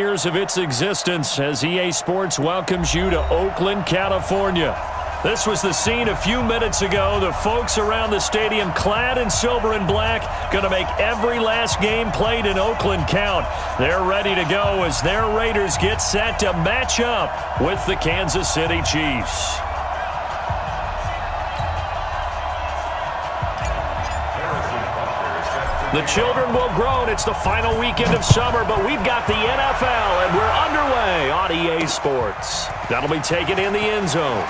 Years of its existence as EA Sports welcomes you to Oakland, California. This was the scene a few minutes ago. The folks around the stadium clad in silver and black going to make every last game played in Oakland count. They're ready to go as their Raiders get set to match up with the Kansas City Chiefs. The children will groan. It's the final weekend of summer, but we've got the NFL, and we're underway on EA Sports. That'll be taken in the end zone.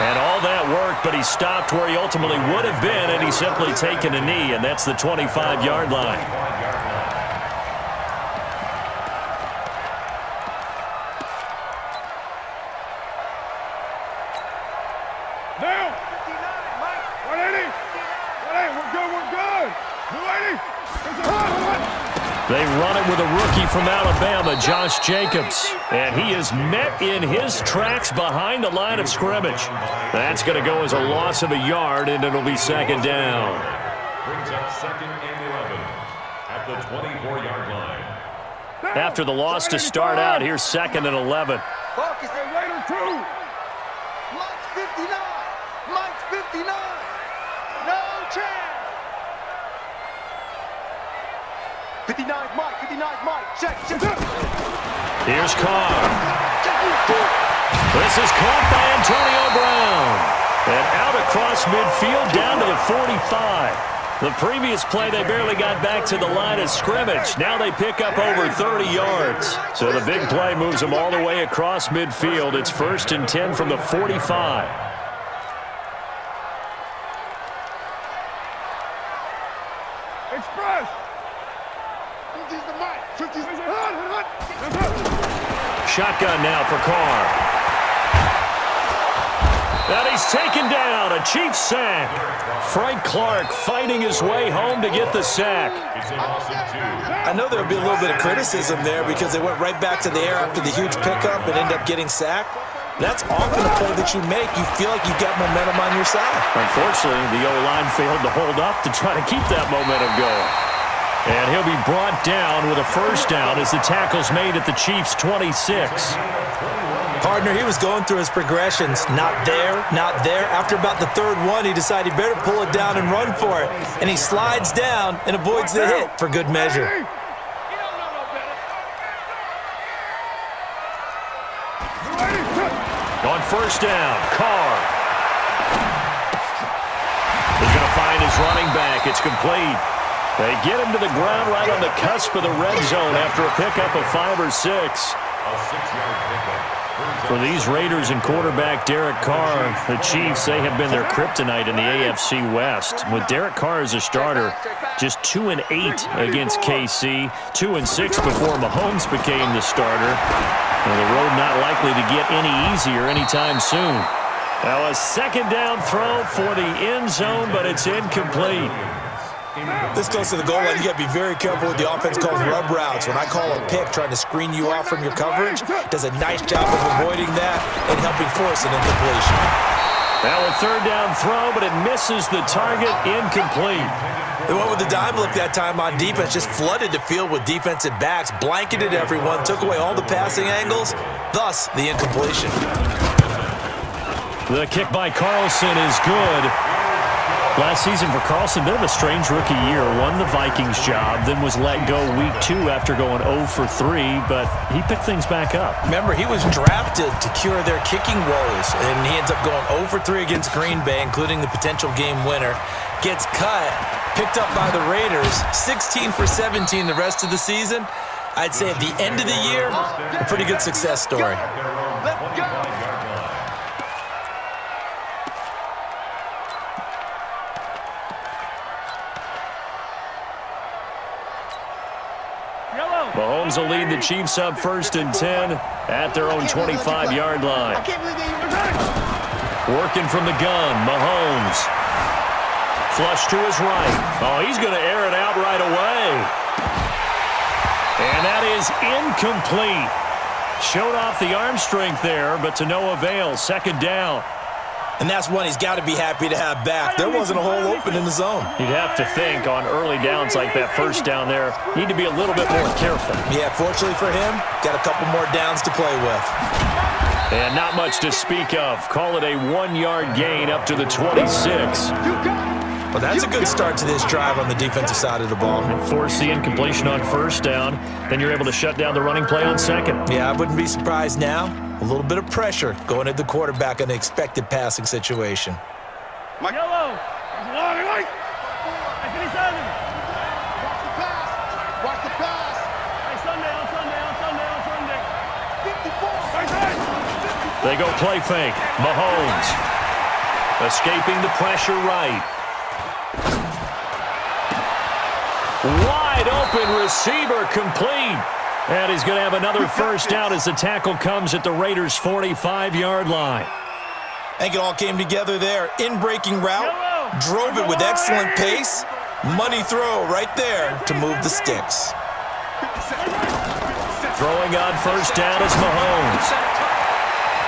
And all that work, but he stopped where he ultimately would have been, and he's simply taken a knee, and that's the 25-yard line. They run it with a rookie from Alabama, Josh Jacobs. And he is met in his tracks behind the line of scrimmage. That's going to go as a loss of a yard, and it'll be second down. Brings up 2nd and 11 at the 24-yard line. After the loss to start out, here's 2nd and 11. Focus, they're Raider 2. Mike's 59. Mike's 59. No chance. 59's Mike, 59's Mike. Check. Here's Carr. This is caught by Antonio Brown. And out across midfield down to the 45. The previous play, they barely got back to the line of scrimmage. Now they pick up over 30 yards. So the big play moves them all the way across midfield. It's 1st and 10 from the 45. Express. Shotgun now for Carr. And he's taken down. A Chiefs sack. Frank Clark fighting his way home to get the sack. I know there'll be a little bit of criticism there because they went right back to the air after the huge pickup and ended up getting sacked. That's often a play that you make. You feel like you've got momentum on your side. Unfortunately, the O-line failed to hold up to try to keep that momentum going. And he'll be brought down with a first down as the tackle's made at the Chiefs' 26. Partner, he was going through his progressions. Not there, not there. After about the 3rd one, he decided he better pull it down and run for it. And he slides down and avoids the hit for good measure. On first down, Carr. He's going to find his running back. It's complete. They get him to the ground right on the cusp of the red zone after a pickup of 5 or 6. A 6-yard pickup. For these Raiders and quarterback Derek Carr, the Chiefs, they have been their kryptonite in the AFC West. With Derek Carr as a starter, just 2-8 against KC, 2-6 before Mahomes became the starter. And the road not likely to get any easier anytime soon. Now a second down throw for the end zone, but it's incomplete. This close to the goal line, you got to be very careful with the offense calls rub routes. When I call a pick trying to screen you off from your coverage, does a nice job of avoiding that and helping force an incompletion. Now a third down throw, but it misses the target, incomplete. They went with the dime look that time on defense, just flooded the field with defensive backs, blanketed everyone, took away all the passing angles, thus the incompletion. The kick by Carlson is good. Last season for Carlson, bit of a strange rookie year. Won the Vikings job, then was let go week 2 after going 0 for 3, but he picked things back up. Remember, he was drafted to cure their kicking woes, and he ends up going 0 for 3 against Green Bay, including the potential game winner. Gets cut, picked up by the Raiders, 16 for 17 the rest of the season. I'd say at the end of the year, a pretty good success story. Let's go. Mahomes will lead the Chiefs up 1st and 10 at their own 25-yard line. Working from the gun, Mahomes. Flush to his right. Oh, he's going to air it out right away. And that is incomplete. Showed off the arm strength there, but to no avail. Second down. And that's one he's got to be happy to have back. There wasn't a hole open in the zone. You'd have to think on early downs like that first down there, need to be a little bit more careful. Yeah, fortunately for him, got a couple more downs to play with. And not much to speak of. Call it a 1-yard gain up to the 26. Well, that's a good start to this drive on the defensive side of the ball. Force the incompletion on first down. Then you're able to shut down the running play on second. Yeah, I wouldn't be surprised now. A little bit of pressure going at the quarterback in an expected passing situation. Mike. Yellow. Watch the pass. Hey, Sunday. They go play fake. Mahomes escaping the pressure right. Wide open receiver complete. And he's going to have another first down as the tackle comes at the Raiders' 45-yard line. I think it all came together there. In-breaking route, drove it with excellent pace. Money throw right there to move the sticks. Throwing on first down is Mahomes.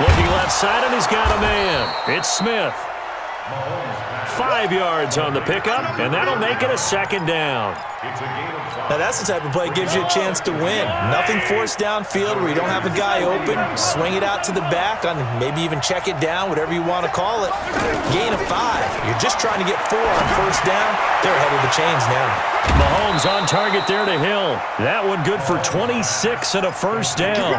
Looking left side, and he's got a man. It's Smith. 5 yards on the pickup, and that'll make it a second down. Now that's the type of play that gives you a chance to win. Nothing forced downfield where you don't have a guy open. Swing it out to the back, on maybe even check it down, whatever you want to call it. Gain of 5. You're just trying to get 4 on first down. They're ahead of the chains now. Mahomes on target there to Hill. That one good for 26 and a first down.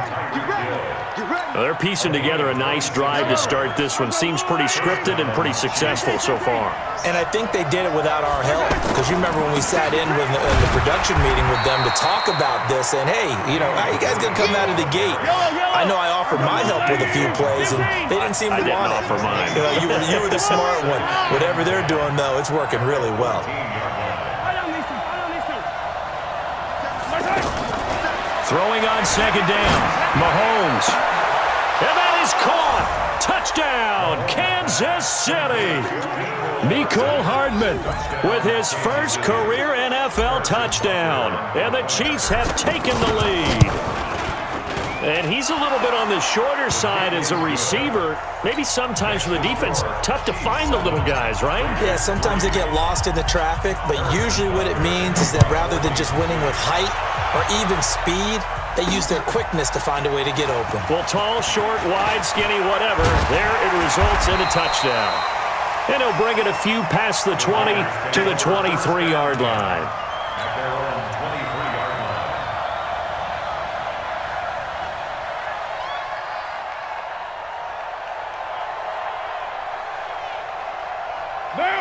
Well, they're piecing together a nice drive to start this one. Seems pretty scripted and pretty successful so far. And I think they did it without our help. Because you remember when we sat in with the production meeting with them to talk about this, and hey, you know, how you guys going to come out of the gate? I know I offered my help with a few plays, and they didn't seem to want it. I didn't offer mine. You were the smart one. Whatever they're doing, though, it's working really well. Throwing on second down. Mahomes. And that is caught. Touchdown, Kansas City. Mecole Hardman with his first career NFL touchdown. And the Chiefs have taken the lead. And he's a little bit on the shorter side as a receiver. Maybe sometimes for the defense, tough to find the little guys, right? Yeah, sometimes they get lost in the traffic, but usually what it means is that rather than just winning with height or even speed, they use their quickness to find a way to get open. Well, tall, short, wide, skinny, whatever, there it results in a touchdown. And he'll bring it a few past the 20 to the 23-yard line.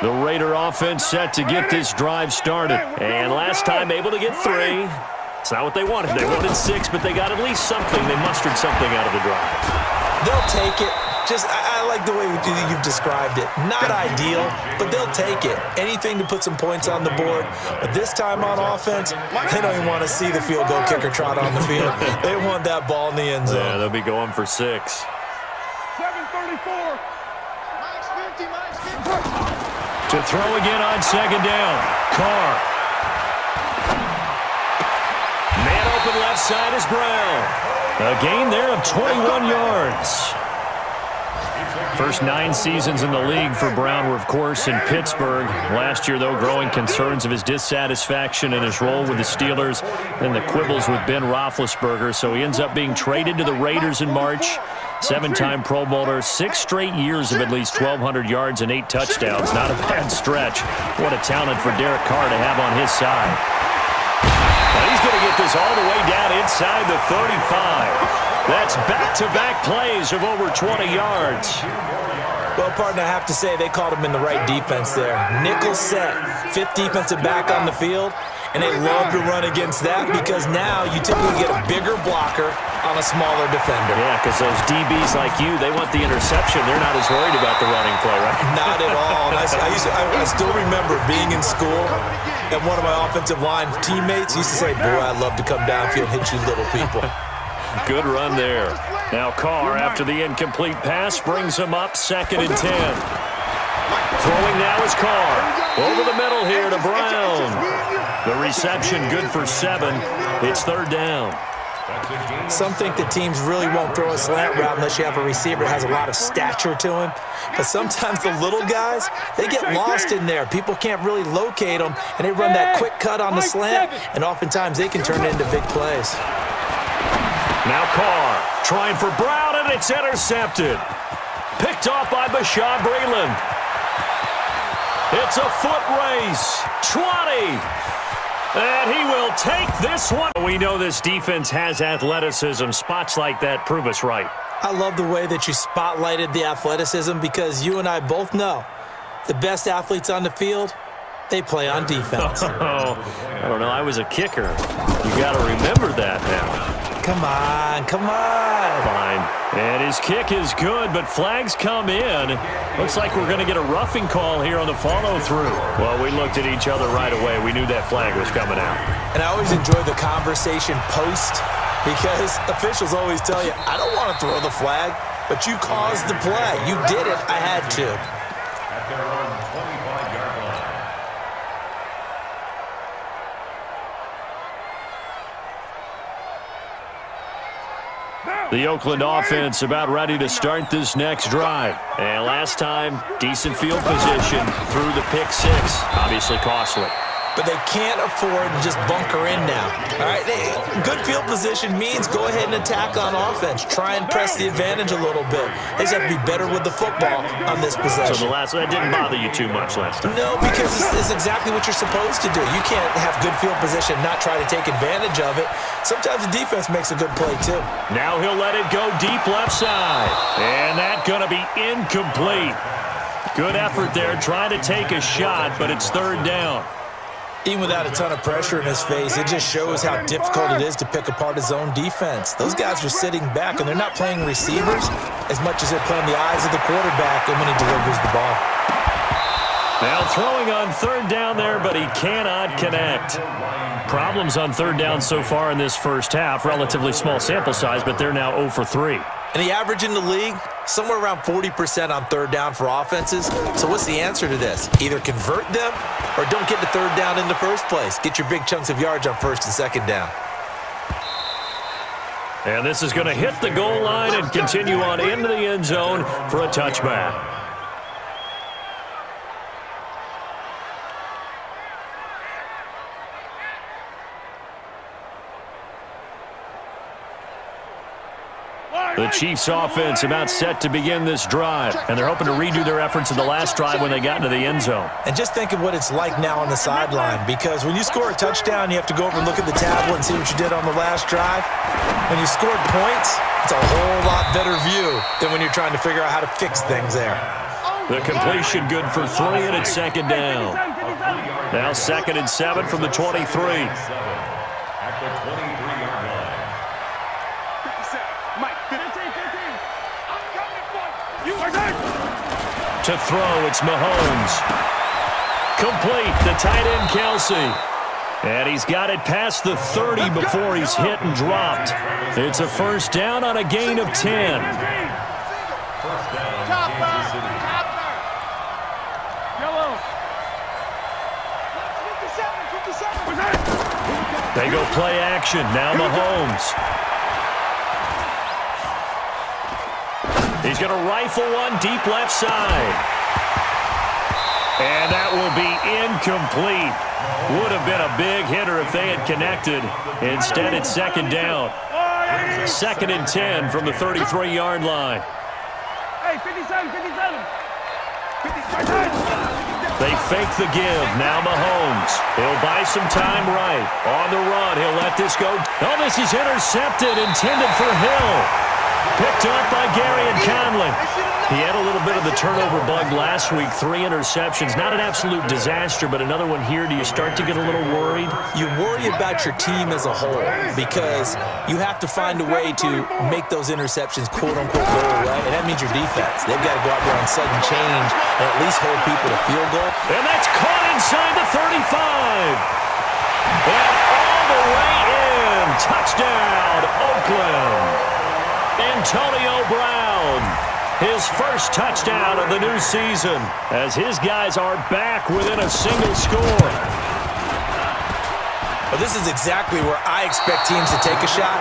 The Raider offense set to get this drive started. And last time able to get 3. It's not what they wanted. They wanted 6, but they got at least something. They mustered something out of the drive. They'll take it. Just, I like the way you've described it. Not ideal, but they'll take it. Anything to put some points on the board. But this time on offense, they don't even want to see the field goal kicker trot on the field. They want that ball in the end zone. Yeah, they'll be going for 6. 7:34. To throw again on second down. Carr. Man open left side is Brown. A gain there of 21 yards. First 9 seasons in the league for Brown were, of course, in Pittsburgh. Last year, though, growing concerns of his dissatisfaction in his role with the Steelers and the quibbles with Ben Roethlisberger. So he ends up being traded to the Raiders in March. 7-time Pro Bowler, 6 straight years of at least 1,200 yards and 8 touchdowns. Not a bad stretch. What a talent for Derek Carr to have on his side. Now he's going to get this all the way down inside the 35. That's back-to-back plays of over 20 yards. Well, partner, I have to say they called him in the right defense there. Nickel set, 5th defensive back on the field, and they love to run against that because now you typically get a bigger blocker on a smaller defender. Yeah, because those DBs like you, they want the interception. They're not as worried about the running play, right? Not at all. And I still remember being in school, and one of my offensive line teammates used to say, boy, I'd love to come downfield and hit you little people. Good run there. Now Carr, after the incomplete pass, brings him up 2nd and 10. Throwing now is Carr. Over the middle here to Brown. The reception good for 7. It's 3rd down. Some think that teams really won't throw a slant route unless you have a receiver that has a lot of stature to him. But sometimes the little guys, they get lost in there. People can't really locate them, and they run that quick cut on the slant, and oftentimes they can turn it into big plays. Now Carr trying for Brown, and it's intercepted. Picked off by Bashaud Breeland. It's a foot race. 20. And he will take this one. We know this defense has athleticism. Spots like that prove us right. I love the way that you spotlighted the athleticism because you and I both know the best athletes on the field, they play on defense. Oh, I don't know. I was a kicker. You got to remember that now. Come on, come on. Fine. And his kick is good, but flags come in. Looks like we're going to get a roughing call here on the follow-through. Well, we looked at each other right away. We knew that flag was coming out. And I always enjoy the conversation post because officials always tell you, I don't want to throw the flag, but you caused the play. You did it. I had to. At their own 25-yard line. The Oakland offense about ready to start this next drive. And last time, decent field position through the pick six. Obviously costly. But they can't afford to just bunker in now. All right, good field position means go ahead and attack on offense. Try and press the advantage a little bit. They just have to be better with the football on this possession. So that didn't bother you too much last time? No, because it's exactly what you're supposed to do. You can't have good field position, not try to take advantage of it. Sometimes the defense makes a good play too. Now he'll let it go deep left side. And that's going to be incomplete. Good effort there, trying to take a shot, but it's third down. Even without a ton of pressure in his face, it just shows how difficult it is to pick apart his own defense. Those guys are sitting back, and they're not playing receivers as much as they're playing the eyes of the quarterback and when he delivers the ball. Now throwing on third down there, but he cannot connect. Problems on third down so far in this first half. Relatively small sample size, but they're now 0 for 3. And the average in the league, somewhere around 40% on third down for offenses. So what's the answer to this? Either convert them or don't get to third down in the first place. Get your big chunks of yards on first and second down. And this is going to hit the goal line and continue on into the end zone for a touchback. The Chiefs offense about set to begin this drive, and they're hoping to redo their efforts in the last drive when they got into the end zone. And just think of what it's like now on the sideline, because when you score a touchdown, you have to go over and look at the tablet and see what you did on the last drive. When you scored points, it's a whole lot better view than when you're trying to figure out how to fix things there. The completion good for 3, and it's second down. Now 2nd and 7 from the 23. At the 23-yard line. To throw, it's Mahomes. Complete, the tight end, Kelsey. And he's got it past the 30 before he's hit and dropped. It's a first down on a gain of 10. First down, Kansas City. They go play action. Now Mahomes. He's going to rifle one deep left side. And that will be incomplete. Would have been a big hitter if they had connected. Instead, it's second down. 2nd and 10 from the 33-yard line. Hey, 57. They fake the give. Now Mahomes. He'll buy some time right. On the run, he'll let this go. Oh, this is intercepted, intended for Hill. Picked up by Gary and Conley. He had a little bit of the turnover bug last week. 3 interceptions. Not an absolute disaster, but another one here. Do you start to get a little worried? You worry about your team as a whole because you have to find a way to make those interceptions quote-unquote go away, and that means your defense. They've got to go out there on sudden change and at least hold people to field goal. And that's caught inside the 35. And all the way in. Touchdown, Oakland. Antonio Brown, his first touchdown of the new season as his guys are back within a single score. Well, this is exactly where I expect teams to take a shot.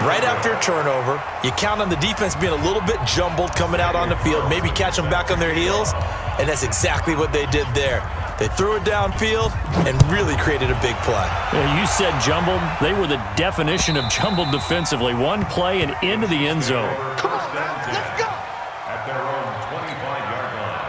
Right after a turnover, you count on the defense being a little bit jumbled coming out on the field, maybe catch them back on their heels, and that's exactly what they did there. They threw it downfield and really created a big play. Yeah, you said jumbled. They were the definition of jumbled defensively. One play and into the end zone. Come on, let's go. At their own 25-yard line.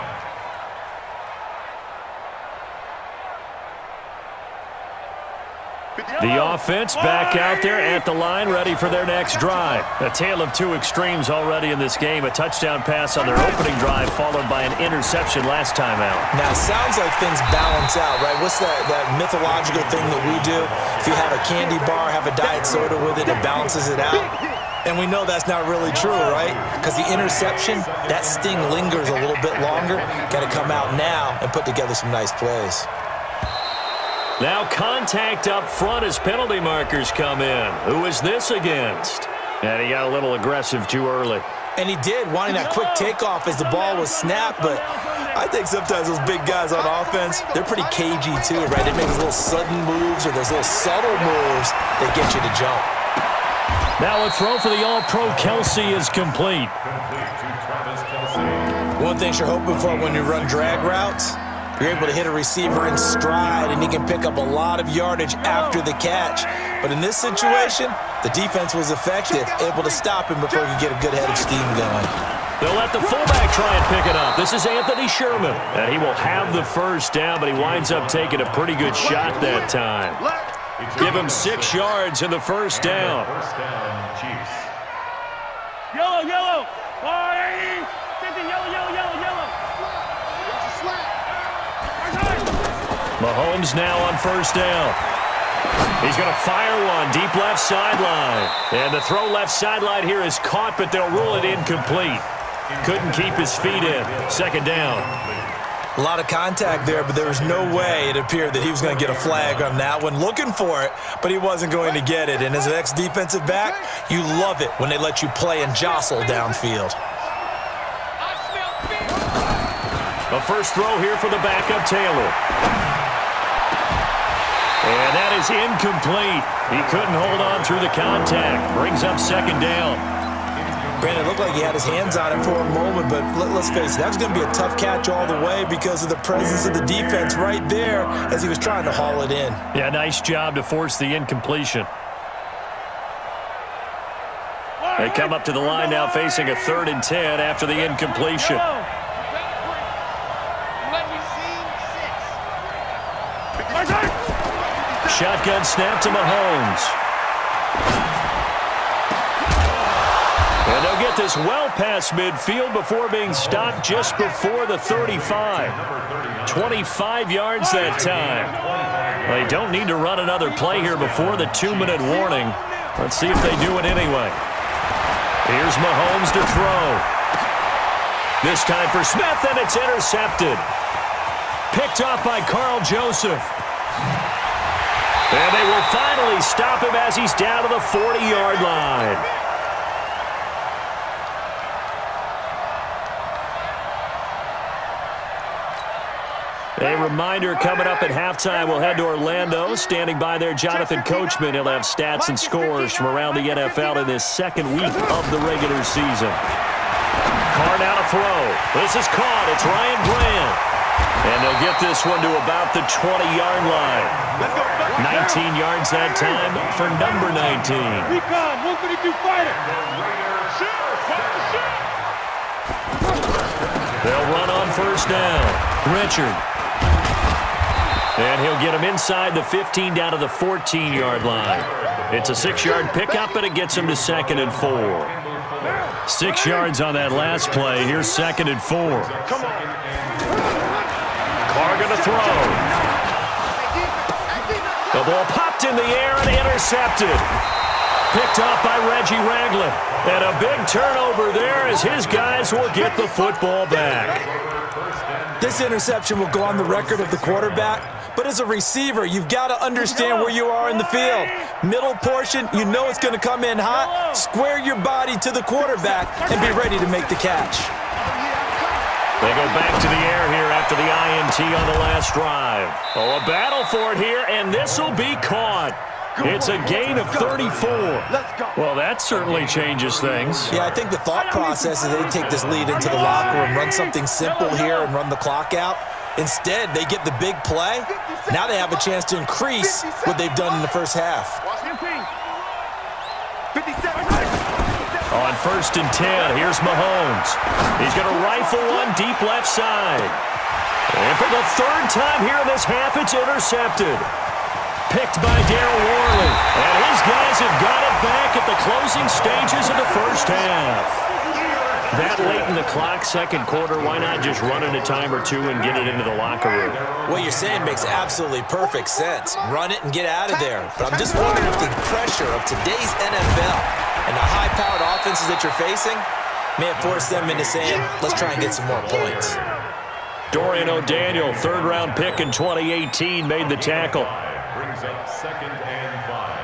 The offense back out there at the line, ready for their next drive. A tale of two extremes already in this game. A touchdown pass on their opening drive, followed by an interception last time out. Now, it sounds like things balance out, right? What's that mythological thing that we do? If you have a candy bar, have a diet soda with it, it balances it out. And we know that's not really true, right? Because the interception, that sting lingers a little bit longer. Got to come out now and put together some nice plays. Now contact up front as penalty markers come in. Who is this against? And he got a little aggressive too early. And he did, wanting that quick takeoff as the ball was snapped. But I think sometimes those big guys on offense, they're pretty cagey too, right? They make those little sudden moves or those little subtle moves that get you to jump. Now a throw for the All-Pro Kelsey is complete. One thing you're hoping for when you run drag routes, you're able to hit a receiver in stride, and he can pick up a lot of yardage after the catch. But in this situation, the defense was effective, able to stop him before he could get a good head of steam going. They'll let the fullback try and pick it up. This is Anthony Sherman. And he will have the first down, but he winds up taking a pretty good shot that time. Give him 6 yards in the first down. First down, Chiefs. Yellow, yellow. 480. 50, yellow, yellow, yellow, yellow. Mahomes now on first down. He's going to fire one deep left sideline. And the throw left sideline here is caught, but they'll rule it incomplete. Couldn't keep his feet in. Second down. A lot of contact there, but there was no way it appeared that he was going to get a flag on that one. Looking for it, but he wasn't going to get it. And as an ex-defensive back, you love it when they let you play and jostle downfield. A first throw here for the backup, Taylor. And that is incomplete. He couldn't hold on through the contact. Brings up second down. Brandon, it looked like he had his hands on it for a moment, but let's face it, that was going to be a tough catch all the way because of the presence of the defense right there as he was trying to haul it in. Yeah, nice job to force the incompletion. They come up to the line now facing a 3rd and 10 after the incompletion. Shotgun snap to Mahomes. And they'll get this well past midfield before being stopped just before the 35. 25 yards that time. They don't need to run another play here before the 2-minute warning. Let's see if they do it anyway. Here's Mahomes to throw. This time for Smith, and it's intercepted. Picked off by Carl Joseph. And they will finally stop him as he's down to the 40-yard line. A reminder coming up at halftime, we'll head to Orlando. Standing by there, Jonathan Coachman. He'll have stats and scores from around the NFL in this second week of the regular season. Carr now to throw. This is caught. It's Ryan Grant. And they'll get this one to about the 20-yard line. 19 yards that time for number 19. Recon, 132 fighter. They'll run on first down. Richard. And he'll get him inside the 15 down to the 14-yard line. It's a 6-yard pickup, and it gets him to 2nd and 4. 6 yards on that last play. Here's 2nd and 4. Carr going to throw. The ball popped in the air and intercepted. Picked off by Reggie Ragland. And a big turnover there as his guys will get the football back. This interception will go on the record of the quarterback. But as a receiver, you've got to understand where you are in the field. Middle portion, you know it's going to come in hot. Square your body to the quarterback and be ready to make the catch. They go back to the air here after the INT on the last drive. Oh, a battle for it here, and this will be caught. It's a gain of 34. Well, that certainly changes things. Yeah, I think the thought process is they take this lead into the locker room, run something simple here and run the clock out. Instead, they get the big play. Now they have a chance to increase what they've done in the first half. On 1st and 10, here's Mahomes. He's going to rifle one deep left side. And for the 3rd time here in this half, it's intercepted. Picked by Darryl Worley. And his guys have got it back at the closing stages of the first half. That late in the clock, 2nd quarter, why not just run it a time or two and get it into the locker room? What you're saying makes absolutely perfect sense. Run it and get out of there. But I'm just wondering if the pressure of today's NFL and the high-powered offenses that you're facing may have forced them into saying, let's try and get some more points. Dorian O'Daniel, 3rd-round pick in 2018, made the tackle. Brings up 2nd and 5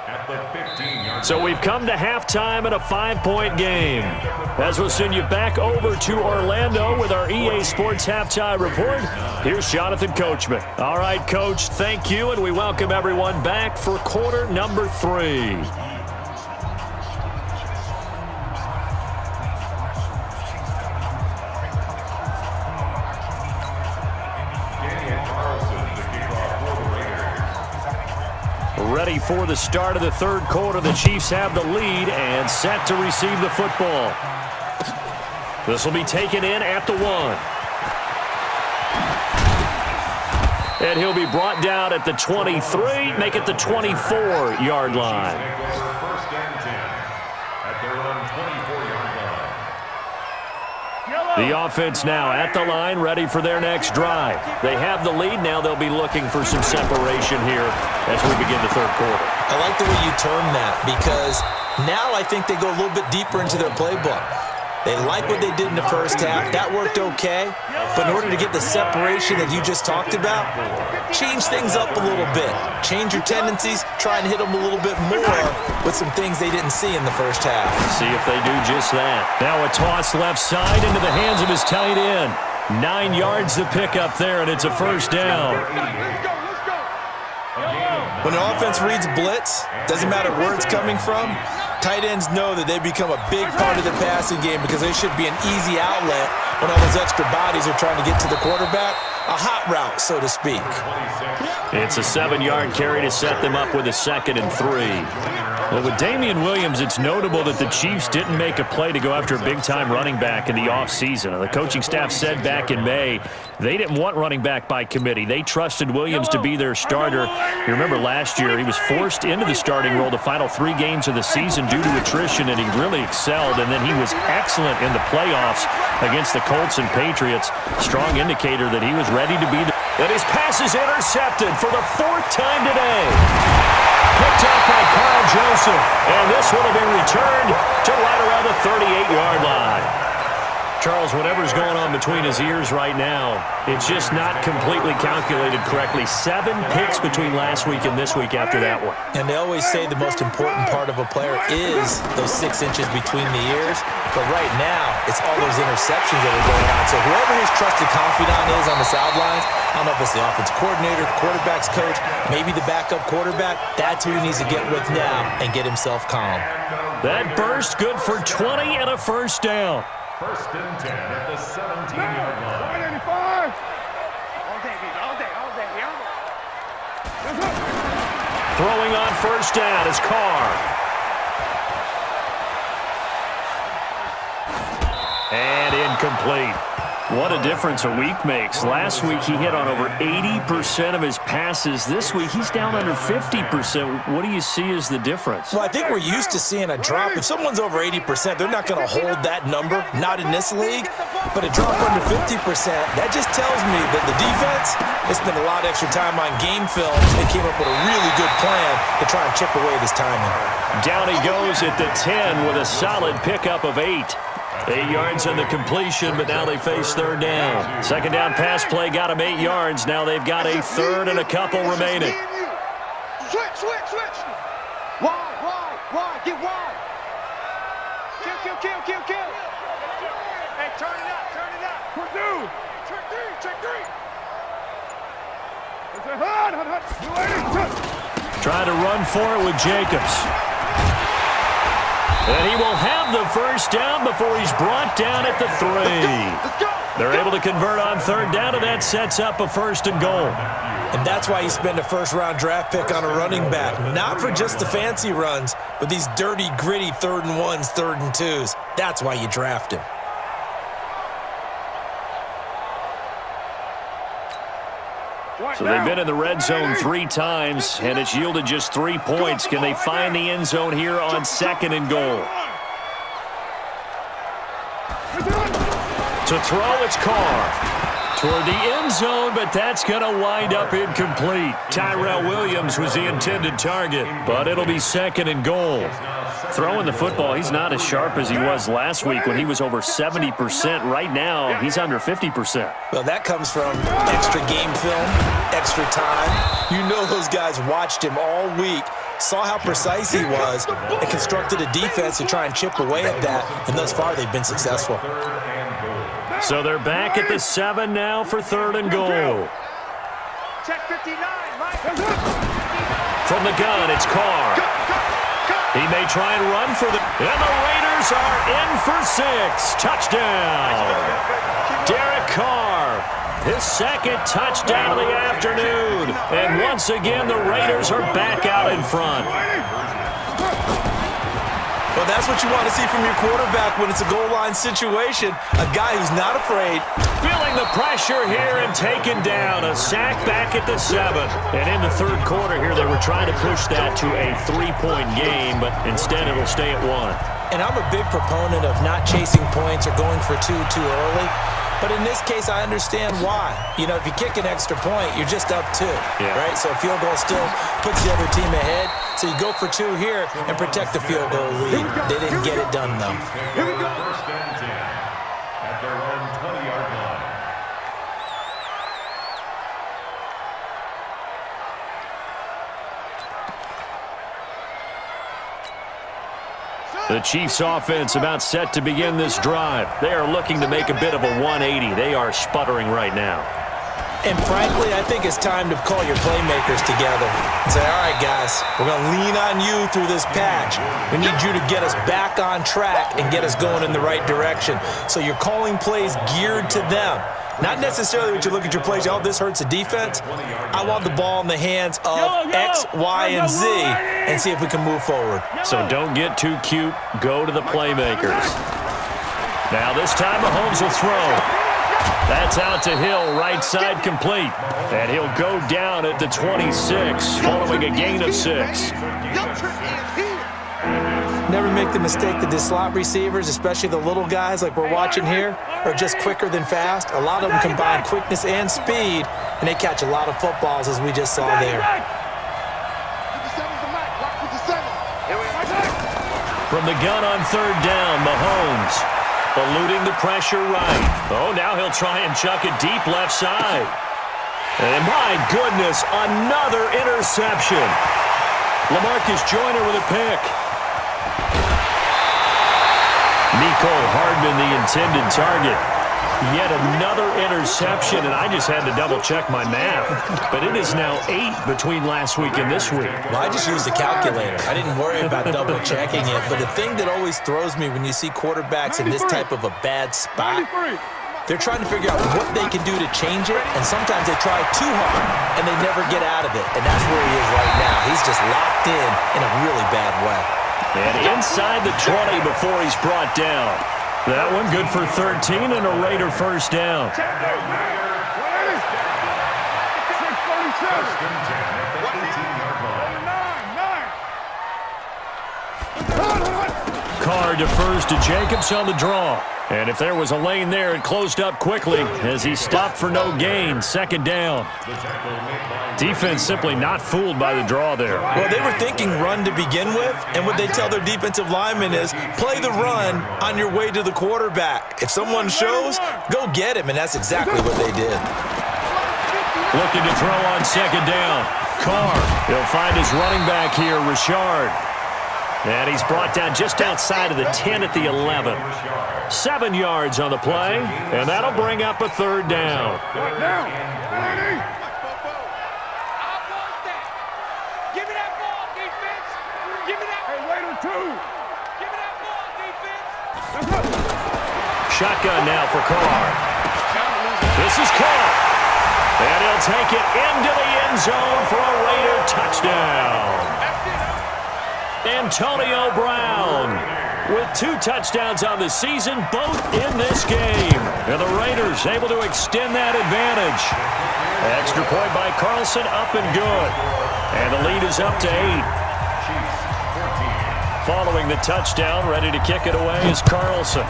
at the 15-yard. So we've come to halftime in a 5-point game. As we'll send you back over to Orlando with our EA Sports Halftime Report, here's Jonathan Coachman. All right, Coach, thank you, and we welcome everyone back for quarter number 3. Ready for the start of the 3rd quarter. The Chiefs have the lead and set to receive the football. This will be taken in at the 1. And he'll be brought down at the 23, make it the 24-yard line. 1st and 10 at their own 24-yard line. The offense now at the line, ready for their next drive. They have the lead. Now they'll be looking for some separation here as we begin the 3rd quarter. I like the way you term that because now I think they go a little bit deeper into their playbook. They like what they did in the first half. That worked okay. But in order to get the separation that you just talked about, change things up a little bit. Change your tendencies. Try and hit them a little bit more with some things they didn't see in the first half. See if they do just that. Now a toss left side into the hands of his tight end. 9 yards to pick up there, and it's a 1st down. When the offense reads blitz, doesn't matter where it's coming from, tight ends know that they become a big part of the passing game because they should be an easy outlet when all those extra bodies are trying to get to the quarterback. A hot route, so to speak. It's a 7-yard carry to set them up with a 2nd and 3. Well, with Damian Williams, it's notable that the Chiefs didn't make a play to go after a big-time running back in the offseason. The coaching staff said back in May they didn't want running back by committee. They trusted Williams to be their starter. You remember last year he was forced into the starting role the final 3 games of the season due to attrition, and he really excelled, and then he was excellent in the playoffs against the Colts and Patriots. Strong indicator that he was ready to be there. And his pass is intercepted for the 4th time today. Picked up by Carl Joseph, and this one will be returned to right around the 38-yard line. Charles, whatever's going on between his ears right now, it's just not completely calculated correctly. 7 picks between last week and this week after that one. And they always say the most important part of a player is those 6 inches between the ears. But right now, it's all those interceptions that are going on. So whoever his trusted confidant is on the sidelines, I don't know if it's the offensive coordinator, the quarterback's coach, maybe the backup quarterback, that's who he needs to get with now and get himself calm. That burst good for 20 and a 1st down. 1st and 10 at the 17-yard line. Throwing on 1st down is Carr. And incomplete. What a difference a week makes. Last week he hit on over 80% of his passes. This week he's down under 50%. What do you see as the difference? Well, I think we're used to seeing a drop. If someone's over 80%, they're not going to hold that number, not in this league. But a drop under 50%, that just tells me that the defense has spent a lot of extra time on game film and came up with a really good plan to try and chip away at his timing. Down he goes at the 10 with a solid pickup of 8. 8 yards on the completion, but now they face 3rd down. 2nd down pass play got them 8 yards. Now they've got a 3rd and a couple remaining. Switch. Wide. Get wide. Kill. Hey, turn it up. Trying to run for it with Jacobs. And he will have the first down before he's brought down at the 3. They're able to convert on third down, and that sets up a 1st and goal. And that's why you spend a first-round draft pick on a running back. Not for just the fancy runs, but these dirty, gritty 3rd and 1s, 3rd and 2s. That's why you draft him. So they've been in the red zone 3 times, and it's yielded just 3 points. Can they find the end zone here on 2nd and goal? To throw, it's Carr. Toward the end zone, but that's going to wind up incomplete. Tyrell Williams was the intended target, but it'll be 2nd and goal. Throwing the football, he's not as sharp as he was last week when he was over 70%. Right now, he's under 50%. Well, that comes from extra game film, extra time. You know those guys watched him all week, saw how precise he was, and constructed a defense to try and chip away at that, and thus far they've been successful. So they're back at the 7 now for 3rd and goal. Check 59, Mike. From the gun, it's Carr. He may try and run for the... And the Raiders are in for 6. Touchdown. Derek Carr, his 2nd touchdown of the afternoon. And once again, the Raiders are back out in front. Well, that's what you want to see from your quarterback when it's a goal line situation. A guy who's not afraid. Feeling the pressure here and taken down. A sack back at the 7. And in the 3rd quarter here, they were trying to push that to a 3-point game, but instead it'll stay at 1. And I'm a big proponent of not chasing points or going for 2 too early. But in this case, I understand why. You know, if you kick an extra point, you're just up 2, right? So a field goal still puts the other team ahead. So you go for 2 here and protect the field goal lead. They didn't get it done, though. Here we go. 1st and 10 at their own 20-yard line. The Chiefs offense about set to begin this drive. They are looking to make a bit of a 180. They are sputtering right now. And frankly, I think it's time to call your playmakers together and say, all right, guys, we're going to lean on you through this patch. We need you to get us back on track and get us going in the right direction. So you're calling plays geared to them. Not necessarily when you look at your plays, oh, this hurts the defense. I want the ball in the hands of X, Y, and Z and see if we can move forward. So don't get too cute. Go to the playmakers. Now this time Mahomes will throw. That's out to Hill, right side complete. And he'll go down at the 26, following a gain of 6. Never make the mistake that the slot receivers, especially the little guys like we're watching here, are just quicker than fast. A lot of them combine quickness and speed, and they catch a lot of footballs, as we just saw there. From the gun on 3rd down, Mahomes eluding the pressure right. Oh, now he'll try and chuck it deep left side. And my goodness, another interception. LaMarcus Joyner with a pick. Mecole Hardman, the intended target. Yet another interception, and I just had to double-check my math. But it is now 8 between last week and this week. Well, I just used a calculator. I didn't worry about double-checking it. But the thing that always throws me when you see quarterbacks in this type of a bad spot, they're trying to figure out what they can do to change it, and sometimes they try too hard, and they never get out of it. And that's where he is right now. He's just locked in a really bad way. And inside the 20 before he's brought down. That one good for 13 and a Raider first down. Carr defers to Jacobs on the draw. And if there was a lane there, it closed up quickly as he stopped for no gain. 2nd down. Defense simply not fooled by the draw there. Well, they were thinking run to begin with, and what they tell their defensive linemen is play the run on your way to the quarterback. If someone shows, go get him, and that's exactly what they did. Looking to throw on 2nd down. Carr, he'll find his running back here, Richard. And he's brought down just outside of the 10 at the 11. 7 yards on the play, and that'll bring up a third down. Shotgun now for Carr. This is Carr. And he'll take it into the end zone for a Raider touchdown. Antonio Brown with 2 touchdowns on the season, both in this game. And the Raiders able to extend that advantage. Extra point by Carlson, up and good. And the lead is up to 8. Following the touchdown, ready to kick it away is Carlson.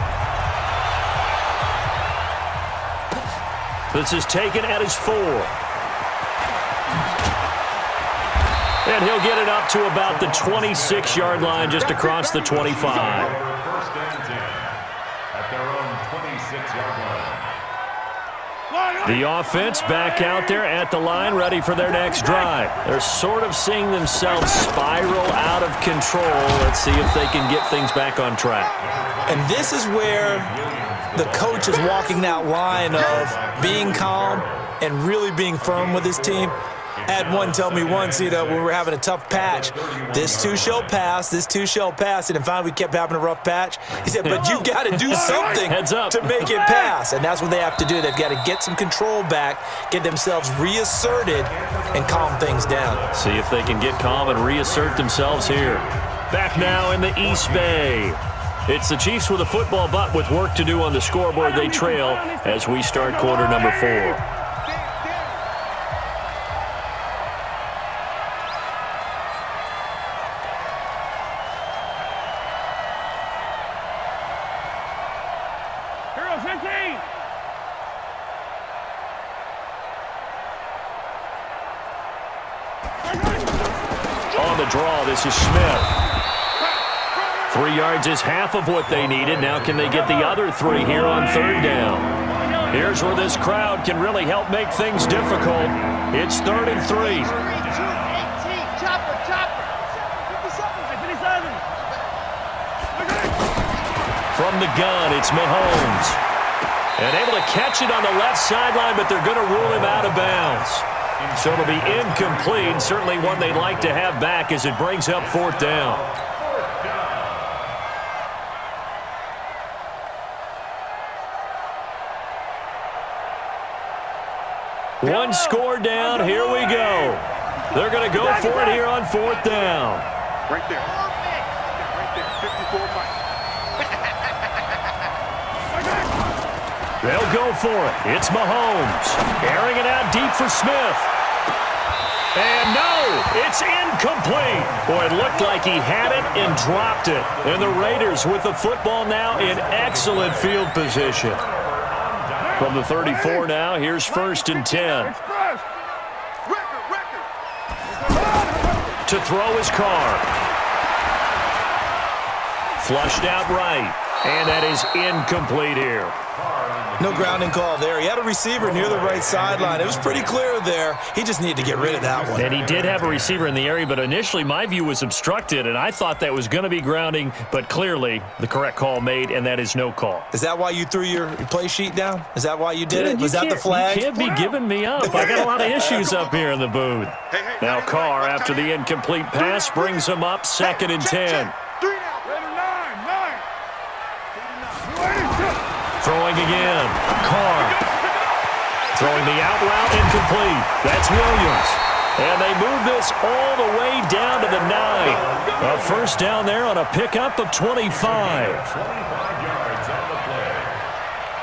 This is taken at his 4. And he'll get it up to about the 26-yard line, just across the 25. First and 10 at their own 26-yard line. The offense back out there at the line, ready for their next drive. They're sort of seeing themselves spiral out of control. Let's see if they can get things back on track. And this is where the coach is walking that line of being calm and really being firm with his team. I had one tell me once, when we were having a tough patch, this too shall pass, this too shall pass. And finally we kept having a rough patch. He said, but you got to do something to make it pass. And that's what they have to do. They've got to get some control back, get themselves reasserted, and calm things down. See if they can get calm and reassert themselves here. Back now in the East Bay. It's the Chiefs with a football, but with work to do on the scoreboard. They trail as we start quarter number 4. On the draw, this is Smith. 3 yards is half of what they needed. Now can they get the other 3 here on third down? Here's where this crowd can really help make things difficult. It's 3rd and 3. From the gun, it's Mahomes. And able to catch it on the left sideline, but they're going to rule him out of bounds. So it'll be incomplete. Certainly one they'd like to have back as it brings up 4th down. One score down. Here we go. They're going to go for it here on 4th down. Right there. Right there. 54 Mike. They'll go for it. It's Mahomes. Airing it out deep for Smith. And no, it's incomplete. Boy, it looked like he had it and dropped it. And the Raiders with the football now in excellent field position. From the 34 now, here's 1st and 10. To throw his Carr. Flushed out right. And that is incomplete here. No grounding call there. He had a receiver near the right sideline. It was pretty clear there. He just needed to get rid of that one. And he did have a receiver in the area, but initially my view was obstructed, and I thought that was going to be grounding, but clearly the correct call made, and that is no call. Is that why you threw your play sheet down? Is that why you did it? Was that the flag? You can't be giving me up. I got a lot of issues up here in the booth. Now Carr, after the incomplete pass, brings him up 2nd and 10. Throwing again. Carr. Throwing the out route, incomplete. That's Williams. And they move this all the way down to the 9. A 1st down there on a pickup of 25. 25 yards on the play.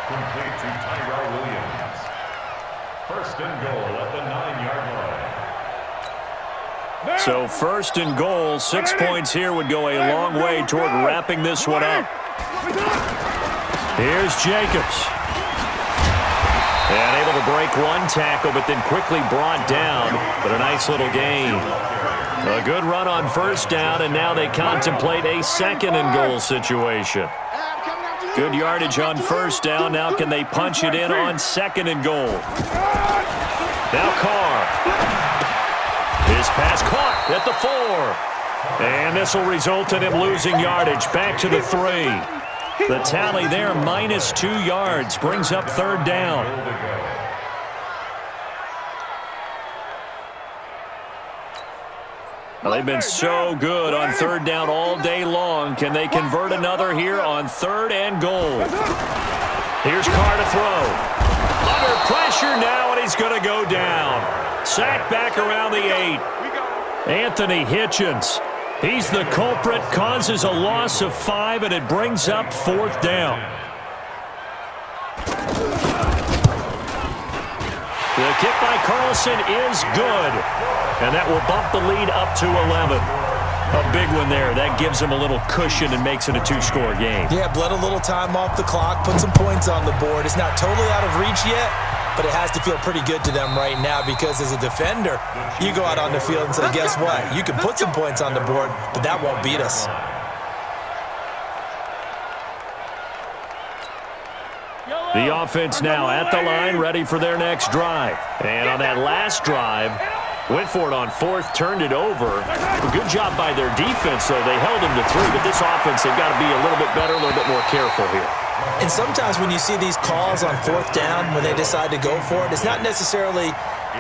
Complete to Tyrell Williams. 1st and goal at the 9-yard line. So 1st and goal, 6 points here would go a long way toward wrapping this one up. Here's Jacobs. And able to break one tackle, but then quickly brought down. But a nice little gain. A good run on 1st down, and now they contemplate a 2nd and goal situation. Good yardage on 1st down. Now can they punch it in on 2nd and goal? Now Carr. His pass caught at the 4. And this will result in him losing yardage. Back to the 3. The tally there, -2 yards, brings up third down. Well, they've been so good on third down all day long. Can they convert another here on 3rd and goal? Here's Carr to throw. Under pressure now, and he's going to go down. Sacked back around the 8. Anthony Hitchens. He's the culprit, causes a loss of 5, and it brings up 4th down. The kick by Carlson is good, and that will bump the lead up to 11. A big one there. That gives him a little cushion and makes it a 2-score game. Yeah, bled a little time off the clock, put some points on the board. It's not totally out of reach yet, but it has to feel pretty good to them right now because as a defender, you go out on the field and say, guess what? You can put some points on the board, but that won't beat us. The offense now at the line, ready for their next drive. And on that last drive, went for it on 4th, turned it over. A good job by their defense, though. They held him to 3, but this offense, they've got to be a little bit better, a little bit more careful here. And sometimes when you see these calls on 4th down, when they decide to go for it, it's not necessarily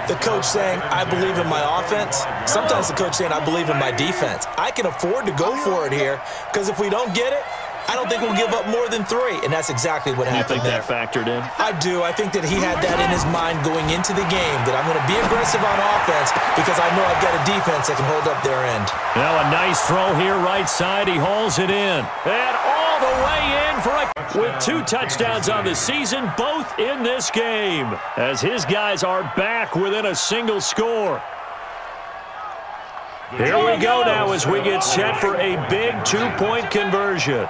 the coach saying, I believe in my offense. Sometimes the coach saying, I believe in my defense. I can afford to go for it here because if we don't get it, I don't think we'll give up more than 3, and that's exactly what happened there. You think that factored in? I do. I think that he had that in his mind going into the game, that I'm going to be aggressive on offense because I know I've got a defense that can hold up their end. Now a nice throw here right side. He hauls it in. And all the way in for with 2 touchdowns on the season, both in this game, as his guys are back within a single score. Here we go now as we get set for a big 2-point conversion.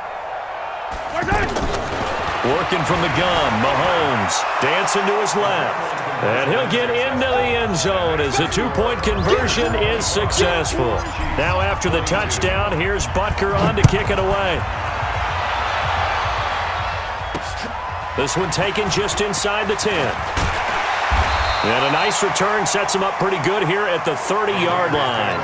Working from the gun, Mahomes dancing to his left. And he'll get into the end zone as the 2-point conversion is successful. Now after the touchdown, here's Butker on to kick it away. This one taken just inside the 10. And a nice return sets him up pretty good here at the 30-yard line.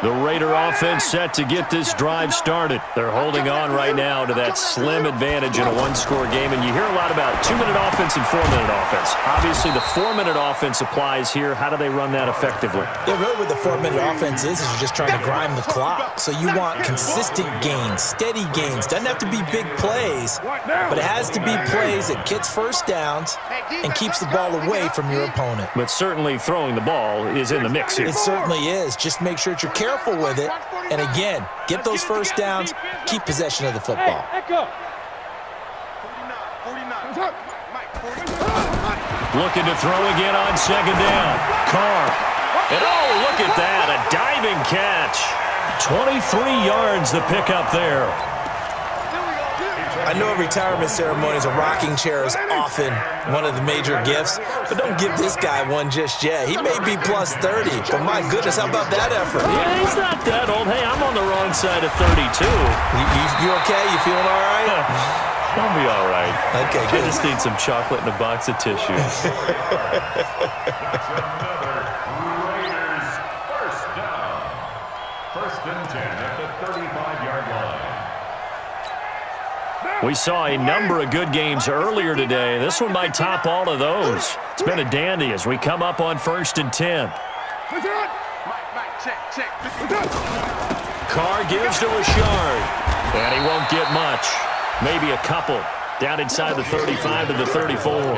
The Raider offense set to get this drive started. They're holding on right now to that slim advantage in a 1-score game. And you hear a lot about 2-minute offense and 4-minute offense. Obviously, the 4-minute offense applies here. How do they run that effectively? Yeah, really what the 4-minute offense is you're just trying to grind the clock. So you want consistent gains, steady gains. Doesn't have to be big plays, but it has to be plays that gets first downs and keeps the ball away from your opponent. But certainly throwing the ball is in the mix here. It certainly is. Just make sure that you're careful with it. And again, get those first downs, keep possession of the football. Looking to throw again on 2nd down. Carr. And oh, look at that. A diving catch. 23 yards the pickup there. I know retirement ceremonies, a rocking chair is often one of the major gifts, but don't give this guy one just yet. He may be plus 30, but my goodness, how about that effort? Yeah, he's not that old. Hey, I'm on the wrong side of 32. You okay? You feeling all right? I'll be all right. Okay, good. I just need some chocolate and a box of tissues. Raiders first down. 1st and 10 at the 35-yard line. We saw a number of good games earlier today. This one might top all of those. It's been a dandy as we come up on 1st and 10. Carr gives to Rashard. And he won't get much. Maybe a couple. Down inside the 35 to the 34.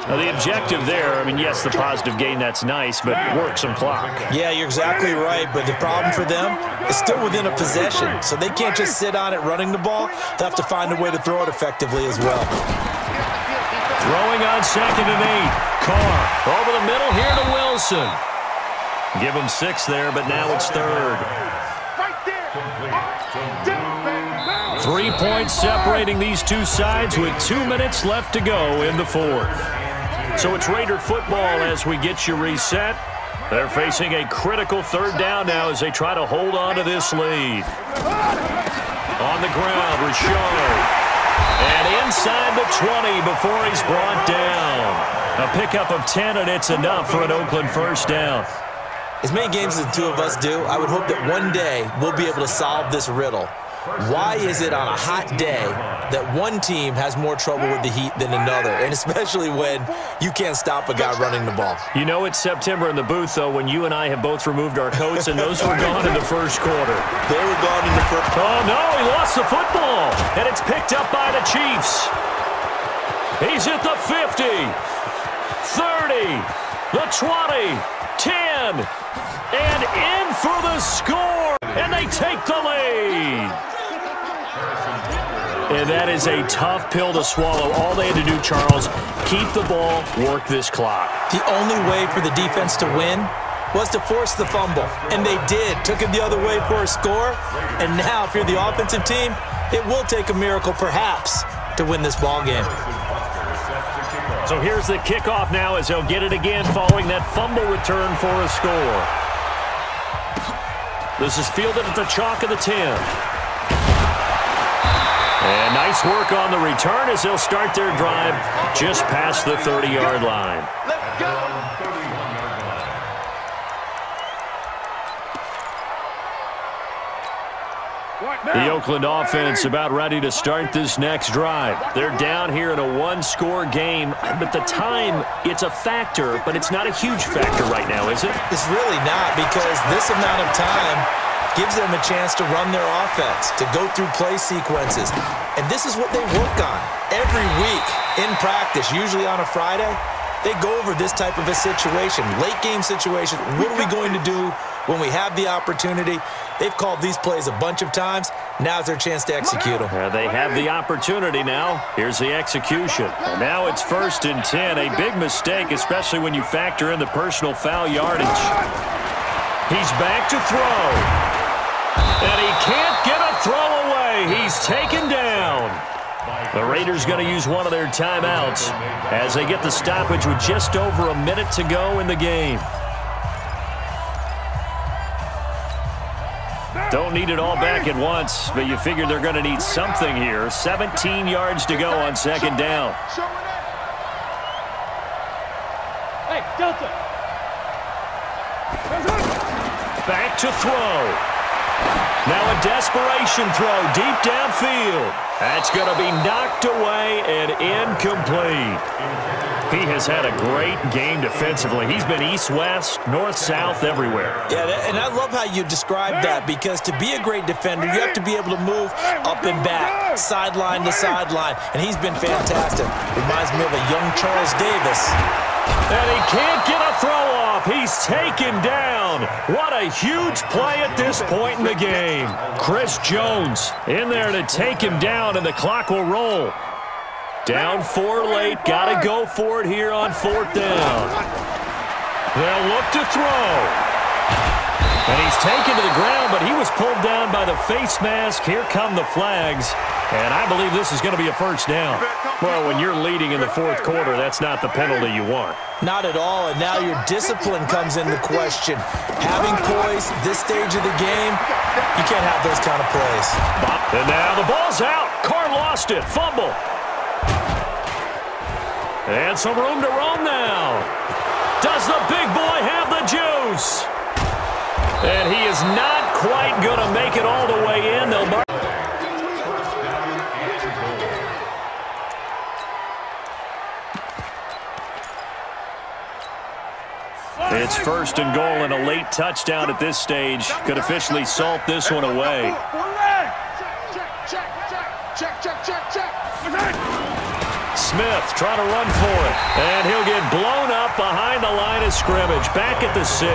Now the objective there, I mean, yes, the positive gain, that's nice, but work some clock. Yeah, you're exactly right, but the problem for them is still within a possession, so they can't just sit on it running the ball. They'll have to find a way to throw it effectively as well. Throwing on 2nd and 8. Carr over the middle here to Wilson. Give him 6 there, but now it's 3rd. 3 points separating these two sides with 2 minutes left to go in the 4th. So it's Raider football as we get you reset. They're facing a critical 3rd down now as they try to hold on to this lead. On the ground, Rashard. And inside the 20 before he's brought down. A pickup of 10, and it's enough for an Oakland first down. As many games as the two of us do, I would hope that one day we'll be able to solve this riddle. Why is it on a hot day that one team has more trouble with the heat than another, and especially when you can't stop a guy running the ball? You know it's September in the booth, though, when you and I have both removed our coats, and those were gone in the first quarter. They were gone in the first. Oh, no, he lost the football, and it's picked up by the Chiefs. He's at the 50, 30, the 20, 10, and in for the score, and they take the lead. And that is a tough pill to swallow. All they had to do, Charles, keep the ball, work this clock. The only way for the defense to win was to force the fumble, and they did. Took it the other way for a score, and now if you're the offensive team, it will take a miracle, perhaps, to win this ball game. So here's the kickoff now as they'll get it again following that fumble return for a score. This is fielded at the chalk of the 10. And nice work on the return as they'll start their drive just past the 30-yard line. Let's go. The Oakland offense about ready to start this next drive. They're down here in a one-score game, but the time, it's a factor, but it's not a huge factor right now, is it? It's really not, because this amount of time gives them a chance to run their offense, to go through play sequences. And this is what they work on every week in practice, usually on a Friday. They go over this type of a situation, late game situation. What are we going to do when we have the opportunity? They've called these plays a bunch of times. Now's their chance to execute them. They have the opportunity now. Here's the execution. And now it's 1st and 10. A big mistake, especially when you factor in the personal foul yardage. He's back to throw. And he can't get a throw away. He's taken down. The Raiders going to use one of their timeouts as they get the stoppage with just over a minute to go in the game. Don't need it all back at once, but you figure they're going to need something here. 17 yards to go on 2nd down. Hey, Delta. Back to throw. Now a desperation throw deep downfield. That's going to be knocked away and incomplete. He has had a great game defensively. He's been east-west, north-south, everywhere. Yeah, and I love how you describe that, because to be a great defender, you have to be able to move up and back, sideline to sideline, and he's been fantastic. Reminds me of a young Charles Davis. And he can't get a throw off. He's taken down. What a huge play at this point in the game. Chris Jones in there to take him down, and the clock will roll. Down 4 late. Got to go for it here on 4th down. They'll look to throw. And he's taken to the ground, but he was pulled down by the face mask. Here come the flags. And I believe this is going to be a first down. Well, when you're leading in the 4th quarter, that's not the penalty you want. Not at all, and now your discipline comes into question. Having poise this stage of the game, you can't have those kind of plays. And now the ball's out. Carr lost it. Fumble. And some room to roam now. Does the big boy have the juice? And he is not quite going to make it all the way in. They'll mark. It's 1st and goal, and a late touchdown at this stage could officially salt this one away. Smith trying to run for it, and he'll get blown up behind the line of scrimmage. Back at the 6.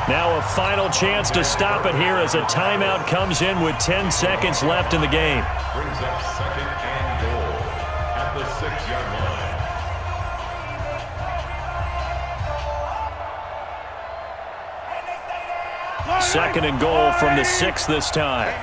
Now a final chance to stop it here as a timeout comes in with 10 seconds left in the game. Brings up 2nd and goal at the 6-yard line. 2nd and goal from the 6 this time.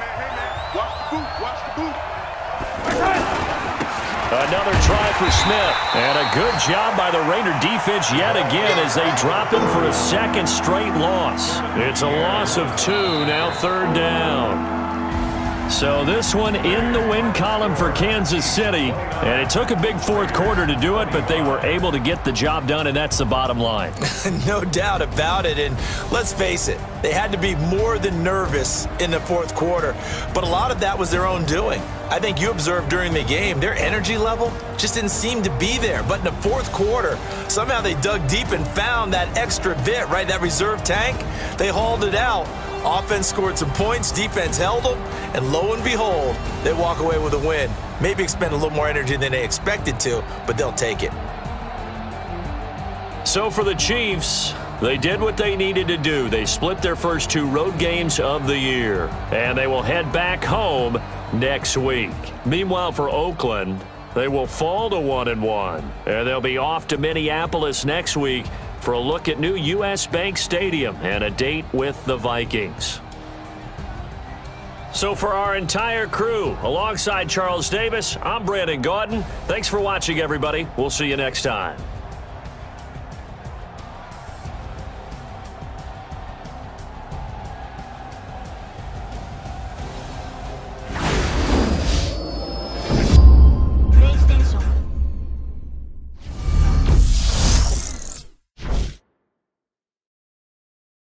Another try for Smith. And a good job by the Raider defense yet again as they drop him for a 2nd straight loss. It's a loss of 2, now 3rd down. So this one in the win column for Kansas City. And it took a big fourth quarter to do it, but they were able to get the job done, and that's the bottom line. No doubt about it. And let's face it, they had to be more than nervous in the fourth quarter. But a lot of that was their own doing. I think you observed during the game, their energy level just didn't seem to be there. But in the fourth quarter, somehow they dug deep and found that extra bit, right, that reserve tank. They hauled it out. Offense scored some points, defense held them, and lo and behold, they walk away with a win. Maybe expend a little more energy than they expected to, but they'll take it. So for the Chiefs, they did what they needed to do. They split their first 2 road games of the year, and they will head back home next week. Meanwhile, for Oakland, they will fall to 1-1, and they'll be off to Minneapolis next week for a look at new U.S. Bank Stadium and a date with the Vikings. So for our entire crew, alongside Charles Davis, I'm Brandon Gaudin. Thanks for watching, everybody. We'll see you next time.